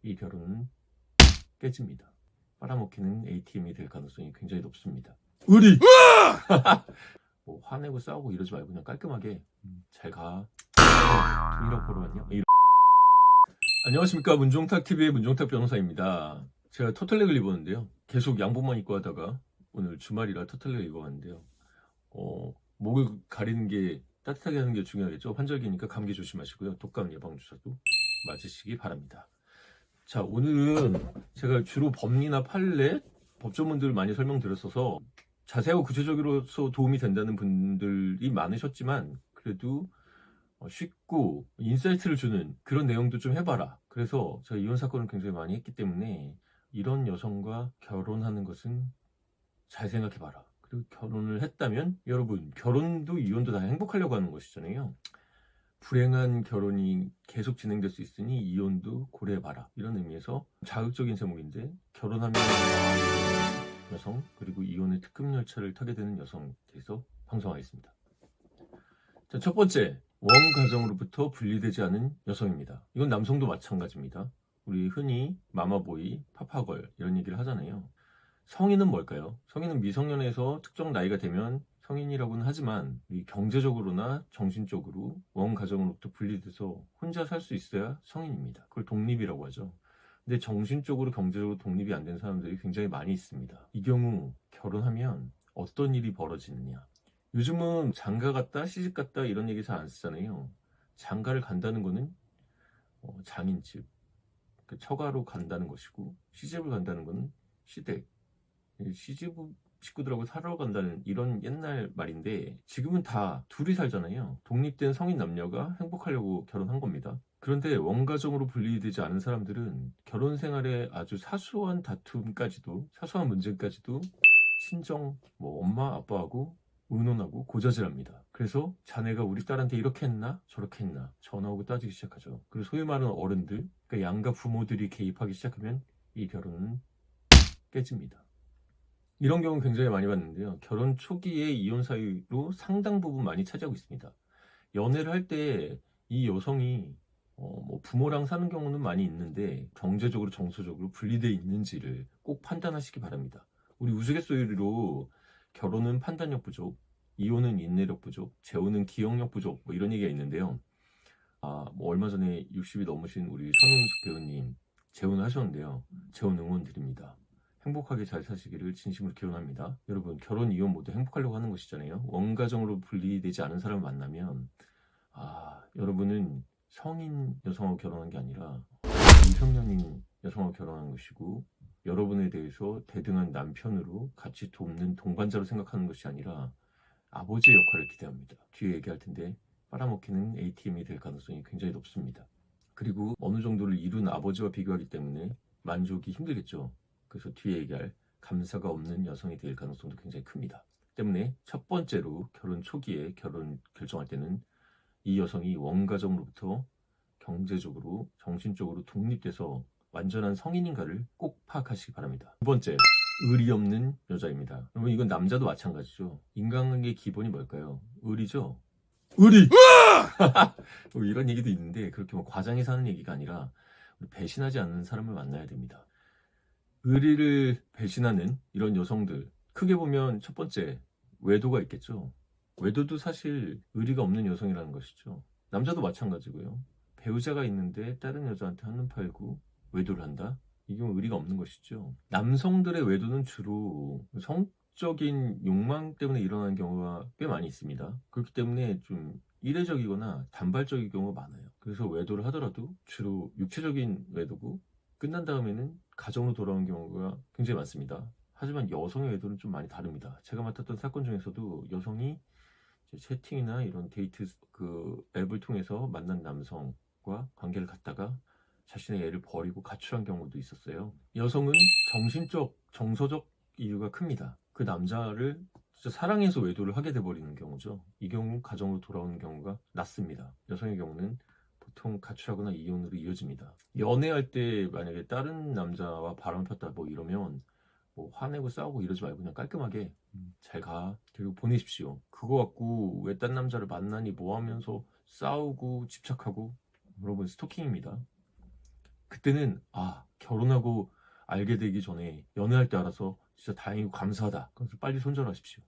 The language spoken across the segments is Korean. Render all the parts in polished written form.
이 결혼은 깨집니다. 빨아먹히는 ATM이 될 가능성이 굉장히 높습니다. 의리! 뭐 화내고 싸우고 이러지 말고 그냥 깔끔하게 잘 가. 돈이라고 보러 왔냐? 안녕하십니까, 문종탁TV의 문종탁 변호사입니다. 제가 터틀넥을 입었는데요, 계속 양복만 입고 하다가 오늘 주말이라 터틀넥을 입어봤는데요, 목을 가리는 게 따뜻하게 하는 게 중요하겠죠. 환절기니까 감기 조심하시고요, 독감 예방 주사도 맞으시기 바랍니다. 자, 오늘은 제가 주로 법리나 판례, 법조문들 많이 설명드렸어서 자세하고 구체적으로서 도움이 된다는 분들이 많으셨지만, 그래도 쉽고 인사이트를 주는 그런 내용도 좀 해봐라. 그래서 제가 이혼 사건을 굉장히 많이 했기 때문에 이런 여성과 결혼하는 것은 잘 생각해봐라. 그리고 결혼을 했다면 여러분, 결혼도 이혼도 다 행복하려고 하는 것이잖아요. 불행한 결혼이 계속 진행될 수 있으니 이혼도 고려해봐라. 이런 의미에서 자극적인 제목인데, 결혼하면 망하는 여성, 그리고 이혼의 특급 열차를 타게 되는 여성에 대해서 방송하겠습니다. 자, 첫 번째, 원가정으로부터 분리되지 않은 여성입니다. 이건 남성도 마찬가지입니다. 우리 흔히 마마보이, 파파걸 이런 얘기를 하잖아요. 성인은 뭘까요? 성인은 미성년에서 특정 나이가 되면 성인이라고는 하지만 이 경제적으로나 정신적으로 원가정으로부터 분리돼서 혼자 살 수 있어야 성인입니다. 그걸 독립이라고 하죠. 근데 정신적으로 경제적으로 독립이 안 된 사람들이 굉장히 많이 있습니다. 이 경우 결혼하면 어떤 일이 벌어지느냐? 요즘은 장가 갔다 시집 갔다 이런 얘기 잘 안 쓰잖아요. 장가를 간다는 거는 장인집, 그 처가로 간다는 것이고, 시집을 간다는 거는 시댁, 시집 식구들하고 살러 간다는 이런 옛날 말인데, 지금은 다 둘이 살잖아요. 독립된 성인 남녀가 행복하려고 결혼한 겁니다. 그런데 원가정으로 분리되지 않은 사람들은 결혼 생활에 아주 사소한 다툼까지도, 사소한 문제까지도 친정, 엄마 아빠하고 의논하고 고자질합니다. 그래서 자네가 우리 딸한테 이렇게 했나 저렇게 했나 전화하고 따지기 시작하죠. 그리고 소위 말하는 어른들, 그러니까 양가 부모들이 개입하기 시작하면 이 결혼은 깨집니다. 이런 경우 굉장히 많이 봤는데요, 결혼 초기에 이혼 사유로 상당 부분 많이 차지하고 있습니다. 연애를 할 때 이 여성이 부모랑 사는 경우는 많이 있는데, 경제적으로 정서적으로 분리되어 있는지를 꼭 판단하시기 바랍니다. 우리 우스갯소리로 결혼은 판단력 부족, 이혼은 인내력 부족, 재혼은 기억력 부족, 이런 얘기가 있는데요. 얼마 전에 60이 넘으신 우리 선운숙 배우님 재혼을 하셨는데요. 재혼 응원 드립니다. 행복하게 잘 사시기를 진심으로 기원합니다. 여러분, 결혼 이혼 모두 행복하려고 하는 것이잖아요. 원가정으로 분리되지 않은 사람을 만나면 여러분은 성인 여성하고 결혼한 게 아니라 미성년인 여성하고 결혼한 것이고, 여러분에 대해서 대등한 남편으로 같이 돕는 동반자로 생각하는 것이 아니라 아버지의 역할을 기대합니다. 뒤에 얘기할 텐데, 빨아먹히는 ATM이 될 가능성이 굉장히 높습니다. 그리고 어느 정도를 이룬 아버지와 비교하기 때문에 만족이 힘들겠죠. 그래서 뒤에 얘기할 감사가 없는 여성이 될 가능성도 굉장히 큽니다. 때문에 첫 번째로 결혼 초기에 결혼 결정할 때는 이 여성이 원가정으로부터 경제적으로, 정신적으로 독립돼서 완전한 성인인가를 꼭 파악하시기 바랍니다. 두 번째, 의리 없는 여자입니다. 여러분, 이건 남자도 마찬가지죠. 인간관계의 기본이 뭘까요? 의리죠. 의리! 이런 얘기도 있는데, 그렇게 과장해서 하는 얘기가 아니라 배신하지 않는 사람을 만나야 됩니다. 의리를 배신하는 이런 여성들, 크게 보면 첫 번째, 외도가 있겠죠. 외도도 사실 의리가 없는 여성이라는 것이죠. 남자도 마찬가지고요. 배우자가 있는데 다른 여자한테 한눈 팔고 외도를 한다? 이 경우 의리가 없는 것이죠. 남성들의 외도는 주로 성적인 욕망 때문에 일어나는 경우가 꽤 많이 있습니다. 그렇기 때문에 좀 이례적이거나 단발적인 경우가 많아요. 그래서 외도를 하더라도 주로 육체적인 외도고, 끝난 다음에는 가정으로 돌아오는 경우가 굉장히 많습니다. 하지만 여성의 외도는 좀 많이 다릅니다. 제가 맡았던 사건 중에서도 여성이 채팅이나 이런 데이트 앱을 통해서 만난 남성과 관계를 갖다가 자신의 애를 버리고 가출한 경우도 있었어요. 여성은 정신적, 정서적 이유가 큽니다. 그 남자를 진짜 사랑해서 외도를 하게 돼버리는 경우죠. 이 경우 가정으로 돌아오는 경우가 낮습니다. 여성의 경우는 보통 가출하거나 이혼으로 이어집니다. 연애할 때 만약에 다른 남자와 바람을 폈다 이러면 화내고 싸우고 이러지 말고 그냥 깔끔하게 잘 가, 그리고 보내십시오. 그거 갖고 왜 딴 남자를 만나니 하면서 싸우고 집착하고, 여러분, 스토킹입니다. 그때는 결혼하고 알게 되기 전에 연애할 때 알아서 진짜 다행이고 감사하다. 그래서 빨리 손절하십시오.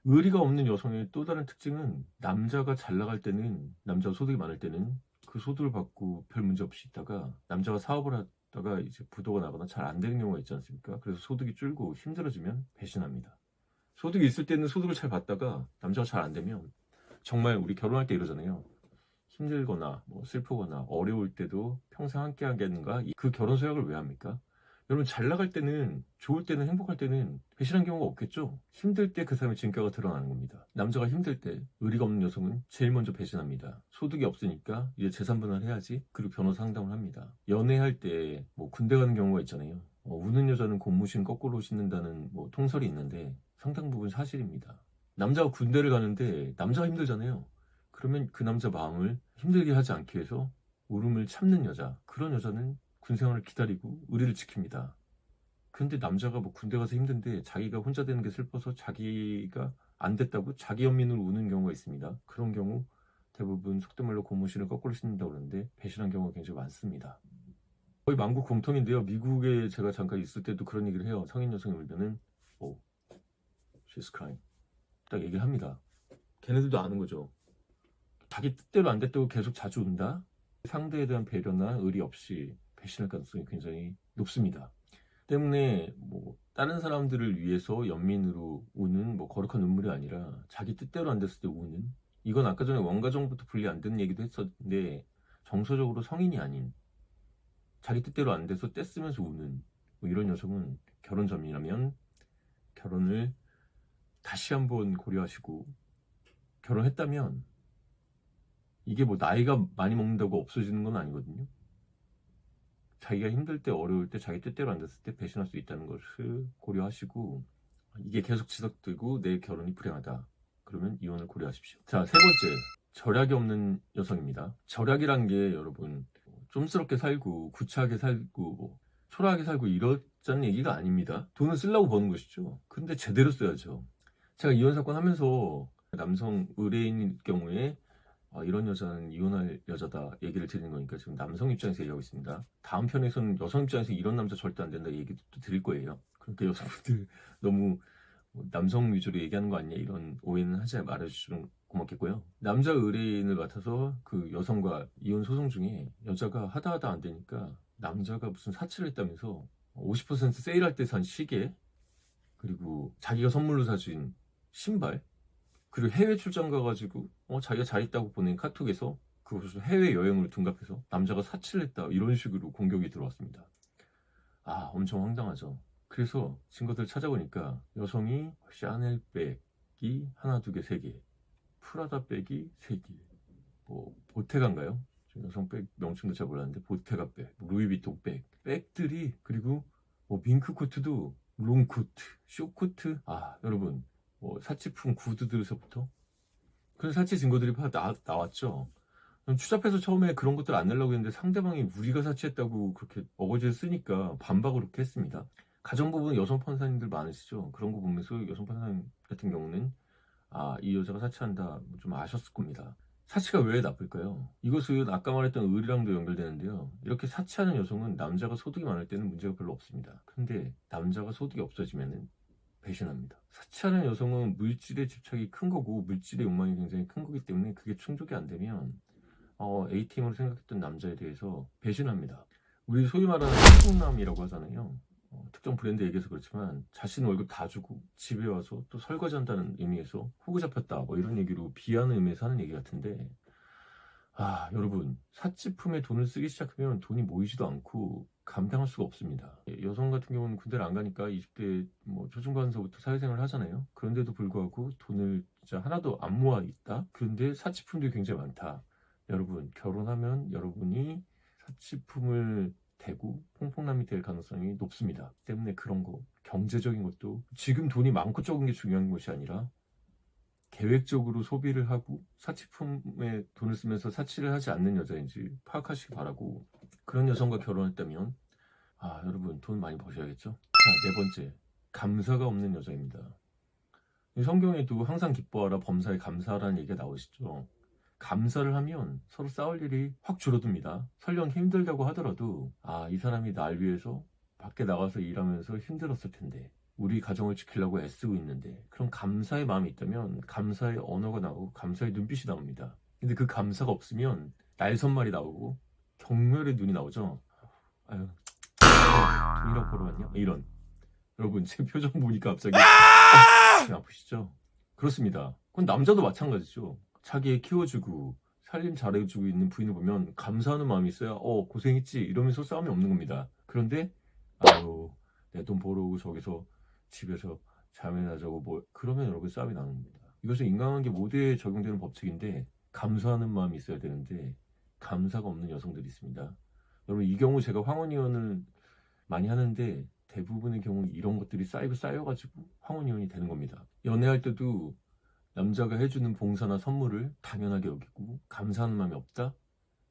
의리가 없는 여성의 또 다른 특징은 남자가 잘 나갈 때는, 남자가 소득이 많을 때는 그 소득을 받고 별 문제 없이 있다가 남자가 사업을 하다가 이제 부도가 나거나 잘 안 되는 경우가 있지 않습니까? 그래서 소득이 줄고 힘들어지면 배신합니다. 소득이 있을 때는 소득을 잘 받다가 남자가 잘 안 되면, 정말 우리 결혼할 때 이러잖아요. 힘들거나 뭐 슬프거나 어려울 때도 평생 함께 하겠는가? 그 결혼 서약을 왜 합니까? 여러분, 잘 나갈 때는, 좋을 때는, 행복할 때는 배신한 경우가 없겠죠? 힘들 때 그 사람의 진가가 드러나는 겁니다. 남자가 힘들 때 의리가 없는 여성은 제일 먼저 배신합니다. 소득이 없으니까 이제 재산 분할해야지. 그리고 변호사 상담을 합니다. 연애할 때 뭐 군대 가는 경우가 있잖아요. 우는 여자는 고무신 거꾸로 신는다는 뭐 통설이 있는데 상당 부분 사실입니다. 남자가 군대를 가는데 남자가 힘들잖아요. 그러면 그 남자 마음을 힘들게 하지 않기 위해서 울음을 참는 여자, 그런 여자는 군 생활을 기다리고 의리를 지킵니다. 근데 남자가 뭐 군대 가서 힘든데 자기가 혼자 되는 게 슬퍼서 자기가 안 됐다고 자기 연민으로 우는 경우가 있습니다. 그런 경우 대부분 속된 말로 고무신을 거꾸로 신는다고 그러는데 배신한 경우가 굉장히 많습니다. 거의 만국 공통인데요. 미국에 제가 잠깐 있을 때도 그런 얘기를 해요. 성인 여성이 울면은 she's crying 딱 얘기를 합니다. 걔네들도 아는 거죠. 자기 뜻대로 안 됐다고 계속 자주 운다? 상대에 대한 배려나 의리 없이 배신할 가능성이 굉장히 높습니다. 때문에 뭐 다른 사람들을 위해서 연민으로 우는 뭐 거룩한 눈물이 아니라 자기 뜻대로 안 됐을 때 우는, 이건 아까 전에 원가정부터 분리 안 되는 얘기도 했었는데 정서적으로 성인이 아닌, 자기 뜻대로 안 돼서 떼쓰면서 우는 뭐 이런 여성은 결혼 전이라면 결혼을 다시 한번 고려하시고, 결혼했다면 이게 뭐 나이가 많이 먹는다고 없어지는 건 아니거든요. 자기가 힘들 때, 어려울 때, 자기 뜻대로 안 됐을 때 배신할 수 있다는 것을 고려하시고, 이게 계속 지속되고 내 결혼이 불행하다, 그러면 이혼을 고려하십시오. 자, 세 번째, 절약이 없는 여성입니다. 절약이란 게 여러분 좀스럽게 살고 구차하게 살고 뭐 초라하게 살고 이렇다는 얘기가 아닙니다. 돈을 쓰려고 버는 것이죠. 근데 제대로 써야죠. 제가 이혼 사건 하면서 남성 의뢰인일 경우에 이런 여자는 이혼할 여자다 얘기를 드리는 거니까 지금 남성 입장에서 얘기하고 있습니다. 다음 편에서는 여성 입장에서 이런 남자 절대 안 된다 얘기도 또 드릴 거예요. 그러니까 여성분들 너무 남성 위주로 얘기하는 거 아니냐 이런 오해는 하지 말아주시면 고맙겠고요. 남자 의뢰인을 맡아서 그 여성과 이혼 소송 중에 여자가 하다 안 되니까 남자가 무슨 사치를 했다면서 50% 세일할 때 산 시계, 그리고 자기가 선물로 사준 신발, 그리고 해외 출장 가가지고 자기가 잘했다고 보낸 카톡에서 그것을 해외여행으로 둔갑해서 남자가 사치를 했다 이런 식으로 공격이 들어왔습니다. 엄청 황당하죠. 그래서 증거들 찾아보니까 여성이 샤넬 백이 하나, 두 개, 세 개, 프라다 백이 세 개, 뭐 보테가인가요? 여성 백 명칭도 잘 몰랐는데 보테가 백, 루이비통 백, 백들이, 그리고 뭐 밍크 코트도 롱코트, 쇼코트, 여러분 사치품 구두들에서부터 그런 사치 증거들이 나왔죠. 추잡해서 처음에 그런 것들 안 내려고 했는데 상대방이 우리가 사치했다고 그렇게 어거지를 쓰니까 반박을 그렇게 했습니다. 가정부부는 여성 판사님들 많으시죠. 그런 거 보면서 여성 판사님 같은 경우는 이 여자가 사치한다 좀 아셨을 겁니다. 사치가 왜 나쁠까요? 이것은 아까 말했던 의리랑도 연결되는데요. 이렇게 사치하는 여성은 남자가 소득이 많을 때는 문제가 별로 없습니다. 근데 남자가 소득이 없어지면은 배신합니다. 사치하는 여성은 물질에 집착이 큰 거고 물질의 욕망이 굉장히 큰 거기 때문에 그게 충족이 안 되면 A팀으로 생각했던 남자에 대해서 배신합니다. 우리 소위 말하는 한국남이라고 하잖아요. 특정 브랜드 얘기해서 그렇지만 자신 월급 다 주고 집에 와서 또 설거지 한다는 의미에서 호구 잡혔다 뭐 이런 얘기로 비하는 의미에서 하는 얘기 같은데, 여러분, 사치품에 돈을 쓰기 시작하면 돈이 모이지도 않고 감당할 수가 없습니다. 여성 같은 경우는 군대를 안 가니까 20대 뭐 초중반서부터 사회생활을 하잖아요. 그런데도 불구하고 돈을 진짜 하나도 안 모아 있다. 그런데 사치품들이 굉장히 많다. 여러분, 결혼하면 여러분이 사치품을 대고 퐁퐁남이 될 가능성이 높습니다. 때문에 그런 거, 경제적인 것도 지금 돈이 많고 적은 게 중요한 것이 아니라 계획적으로 소비를 하고 사치품에 돈을 쓰면서 사치를 하지 않는 여자인지 파악하시기 바라고, 그런 여성과 결혼했다면 여러분 돈 많이 버셔야겠죠. 자, 네 번째, 감사가 없는 여자입니다. 성경에도 항상 기뻐하라 범사에 감사하라는 얘기가 나오시죠. 감사를 하면 서로 싸울 일이 확 줄어듭니다. 설령 힘들다고 하더라도 이 사람이 날 위해서 밖에 나가서 일하면서 힘들었을 텐데 우리 가정을 지키려고 애쓰고 있는데, 그럼 감사의 마음이 있다면 감사의 언어가 나오고 감사의 눈빛이 나옵니다. 근데 그 감사가 없으면 날선말이 나오고 경멸의 눈이 나오죠. 아유, 돈이라고 벌어왔냐? 이런. 여러분, 제 표정 보니까 갑자기 가슴이 아프시죠? 그렇습니다. 그건 남자도 마찬가지죠. 자기 애 키워주고 살림 잘해주고 있는 부인을 보면 감사하는 마음이 있어야 고생했지 이러면서 싸움이 없는 겁니다. 그런데 아유, 내 돈 벌어오고 저기서 집에서 잠이나 자고 뭐 그러면 여러분 싸움이 나는 겁니다. 이것은 인간관계 모두에 적용되는 법칙인데, 감사하는 마음이 있어야 되는데 감사가 없는 여성들이 있습니다. 여러분, 이 경우 제가 황혼이혼을 많이 하는데 대부분의 경우 이런 것들이 쌓여가지고 황혼이혼이 되는 겁니다. 연애할 때도 남자가 해주는 봉사나 선물을 당연하게 여기고 감사하는 마음이 없다?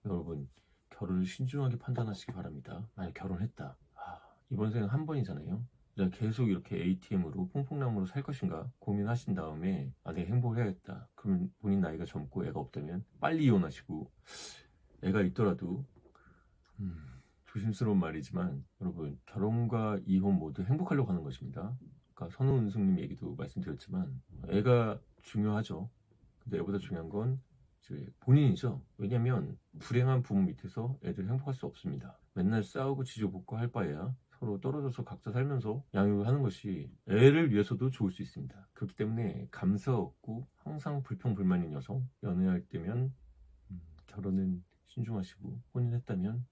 여러분, 결혼을 신중하게 판단하시기 바랍니다. 만약 결혼했다, 이번 생은 한 번이잖아요. 계속 이렇게 ATM으로 퐁퐁남으로 살 것인가 고민하신 다음에 내가 행복을 해야겠다. 그러면 본인 나이가 젊고 애가 없다면 빨리 이혼하시고, 애가 있더라도 조심스러운 말이지만 여러분, 결혼과 이혼 모두 행복하려고 하는 것입니다. 그러니까 선우은숙님 얘기도 말씀드렸지만 애가 중요하죠. 근데 애보다 중요한 건 이제 본인이죠. 왜냐면 불행한 부모 밑에서 애들 행복할 수 없습니다. 맨날 싸우고 지져볶고 할 바에야 서로 떨어져서 각자 살면서 양육을 하는 것이 애를 위해서도 좋을 수 있습니다. 그렇기 때문에 감사 없고 항상 불평불만인 여성, 연애할 때면 결혼은 신중하시고, 혼인했다면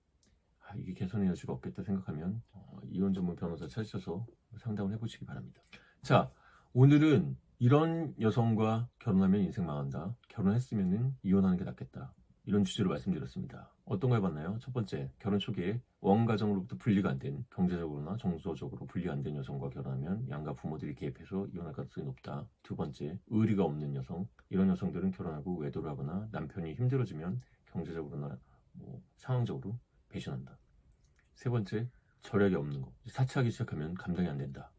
이게 개선의 여지가 없겠다 생각하면 이혼 전문 변호사 찾으셔서 상담을 해보시기 바랍니다. 자, 오늘은 이런 여성과 결혼하면 인생 망한다, 결혼했으면 이혼하는 게 낫겠다, 이런 주제로 말씀드렸습니다. 어떤 거 해봤나요? 첫 번째, 결혼 초기에 원가정으로부터 분리가 안 된, 경제적으로나 정서적으로 분리가 안 된 여성과 결혼하면 양가 부모들이 개입해서 이혼할 가능성이 높다. 두 번째, 의리가 없는 여성, 이런 여성들은 결혼하고 외도를 하거나 남편이 힘들어지면 경제적으로나 상황적으로 배신한다. 세 번째, 절약이 없는 거, 사치하기 시작하면 감당이 안 된다.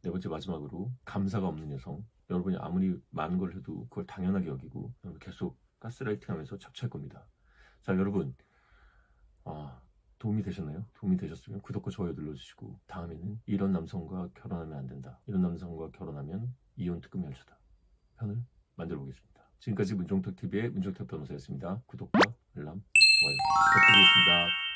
네 번째, 마지막으로 감사가 없는 여성, 여러분이 아무리 많은 걸 해도 그걸 당연하게 여기고 계속 가스라이팅 하면서 착취할 겁니다. 자, 여러분, 도움이 되셨나요? 도움이 되셨으면 구독과 좋아요 눌러주시고, 다음에는 이런 남성과 결혼하면 안 된다, 이런 남성과 결혼하면 이혼 특급 열차다 편을 만들어 보겠습니다. 지금까지 문종택TV의 문종택 변호사였습니다. 구독과 알람, 좋아요 부탁드리겠습니다.